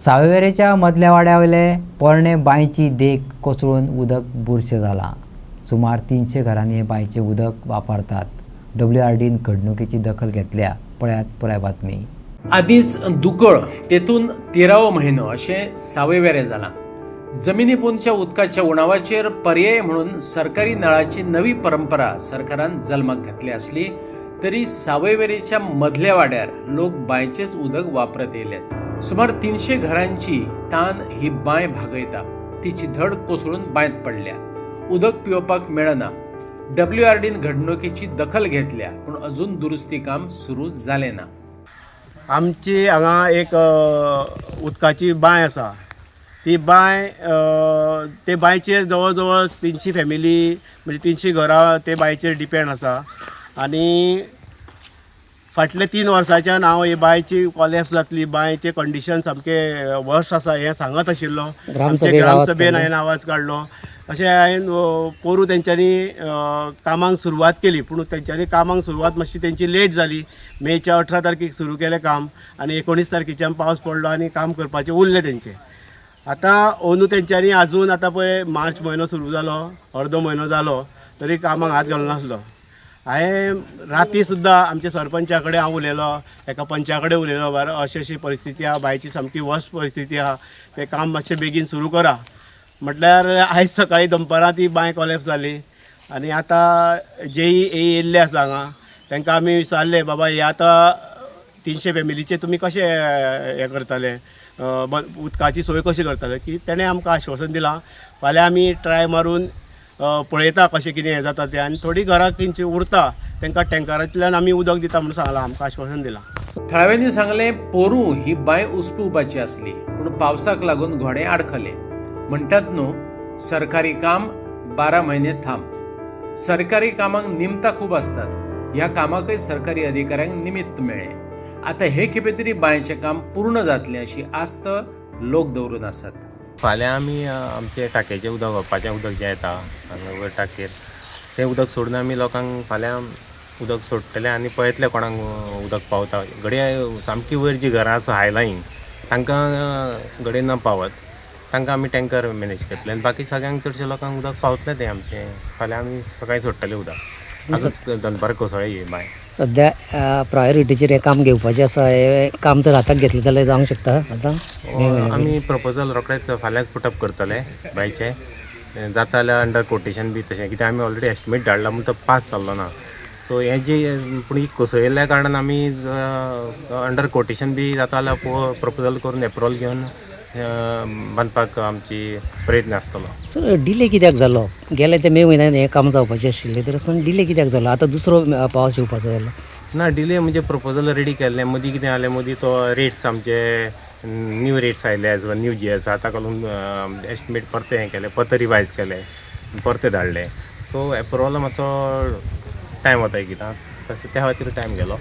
सावेवेरेच्या मदल्या वाड्यावयले पोरणे बांयची देख कोसळून उदक बुरशें जाला. सुमार 300 घरांनी हे बांयचें उदक वापरतात. WRDन घडणुकेची दखल घेतल्या. पळयात पुराय बातमी. आदींच दुकळ तेतून 13वो म्हयनो अशें सावेवेरें जालां. जमिनी पोंदच्या उदकाच्या उणावाचेर पर्याय म्हणून सरकारी नळाची नवी परंपरा सरकारान जल्माक घातली आसली तरी सावेवेरेच्या मदल्या वाड्यार लोक बांयचेच उदक वापरत येयल्यात. सुमार 300 घरांची तान ही बांय भागयता. तिची धड कोसळून बांयत पडल्या. उदक पिवपाक मेळना. WRDन घडणुकेची दखल घेतल्या पूण अजून दुरुस्ती काम सुरू जालें ना. आमची हांगा एक उदकाची बांय आसा. ती बांय ते बांयचेर जवळ जवळ 300 फॅमिली म्हणजे 300 घरां ते बांयचेर डिपेंड आसा. आनी फाटले 3 वर्सांच्यान हांव ही बांयची कॉलेप्स जातली, बांयचे कंडिशन सामके वर्स्ट आसा हें सांगत आशिल्लो. ग्रामसभेन हांवें आवाज काडलो. अशें हांवें पोरू तेंच्यांनी कामांक सुरवात केली पूण तेंच्यांनी कामांक सुरवात मातशी तेंची लेट जाली. मेच्या 18 तारखेक सुरू केलें काम आनी 19 तारखेच्यान पावस पडलो आनी काम करपाचें उरलें तेंचें. आतां अंदू तेंच्यांनी आजून आतां पळय मार्च म्हयनो सुरू जालो, अर्दो म्हयनो जालो तरी कामाक हात घालूं नासलो. हांवें राती सुद्दां आमच्या सरपंचा कडेन हांव उलयलो, एका पंचा कडेन उलयलो, बारा अशी परिस्थिती आहा, बांयची सामकी वर्स्ट परिस्थिती आहा, तें काम मातशें बेगीन सुरू करा. म्हटल्यार आयज सकाळीं दनपारां ती बांय कॉलेप्स जाली आनी आतां जेई येयल्ले आसा हांगा तांकां आमी विचारलें, बाबा हे आतां 300 फॅमिलीचे तुमी कशें हें करतले, उदकाची सोय कशी करतले, की तेणें आमकां आश्वासन दिलां फाल्यां आमी ट्राय मारून पळयता कशें कितें हें जाता तें आनी थोडीं घरां खंयची उरता तांकां टँकरांतल्यान आमी उदक दिता म्हणून सांगलां, आमकां आश्वासन दिलां. थळाव्यांनी सांगलें पोरू ही बांय उसपुवपाची आसली पूण पावसाक लागून घोडे आडखले. म्हणटात न्हू, सरकारी काम 12 म्हयने थांब. सरकारी कामांक निमतां खूब असतात. ह्या कामाकय सरकारी अधिकाऱ्यांक निमित्त मेळ्ळें. आतां हे खेपे तरी बांयचें काम पूर्ण जातलें अशी आस्त लोक दवरून आसात. फाल्यां आमी आमचे टाकयेचें उदक वापरपाचें उदक जें येता हांगा वयर टाकयेर तें उदक सोडून आमी लोकांक फाल्यां उदक सोडटले आनी पळयतले कोणाक उदक पावता. घडये सामकी वयर जीं घरां आसा हायलायन तांकां घडये न पावत तांकां आमी टँकर मॅनेज करतले आनी बाकी सगळ्यांक चडशे लोकांक उदक पावतलें तें आमचें. फाल्यां आमी सकाळीं सोडटले उदक. आजूच दनपार कोसळ्ळी ही बांय. सध्या प्रायोरिटीचेर हें काम घेवपाचें आसा. हें काम तर हाताक घेतलें जाल्यार जावंक शकता. आतां आमी प्रपोजल रोखडेच फाल्यांच पुटअप करतले बांयचें. जाता जाल्यार अंडर कोटेशन बी तशें, कित्याक आमी ऑलरेडी एस्टिमेट धाडला म्हणून तो पास जाल्लो ना. सो हें जे पूण ही कोसळिल्ल्या कारणान आमी अंडर कोटेशन बी जाता जाल्यार प्रपोजल करून एप्रुवल घेवन बांदपाक आमची प्रयत्न आसतलो. सो डिले कित्याक जालो? गेले ते मे म्हयन्यान हें काम जावपाचें आशिल्लें तर डिले कित्याक जालो? आतां दुसरो पावस येवपाचो जालो. ना, डिले म्हणजे प्रपोजल रेडी केल्लें. मदीं कितें जालें, मदीं तो रेट्स आमचे न्यू रेट्स आयले एज वन न्यू GS आतां लागून एस्टिमेट परते हें केलें, परते रिवायज केलें, परते धाडले. सो एप्रुवल मातसो टायम वता कित्याक तशें त्या खातीर टायम गेलो.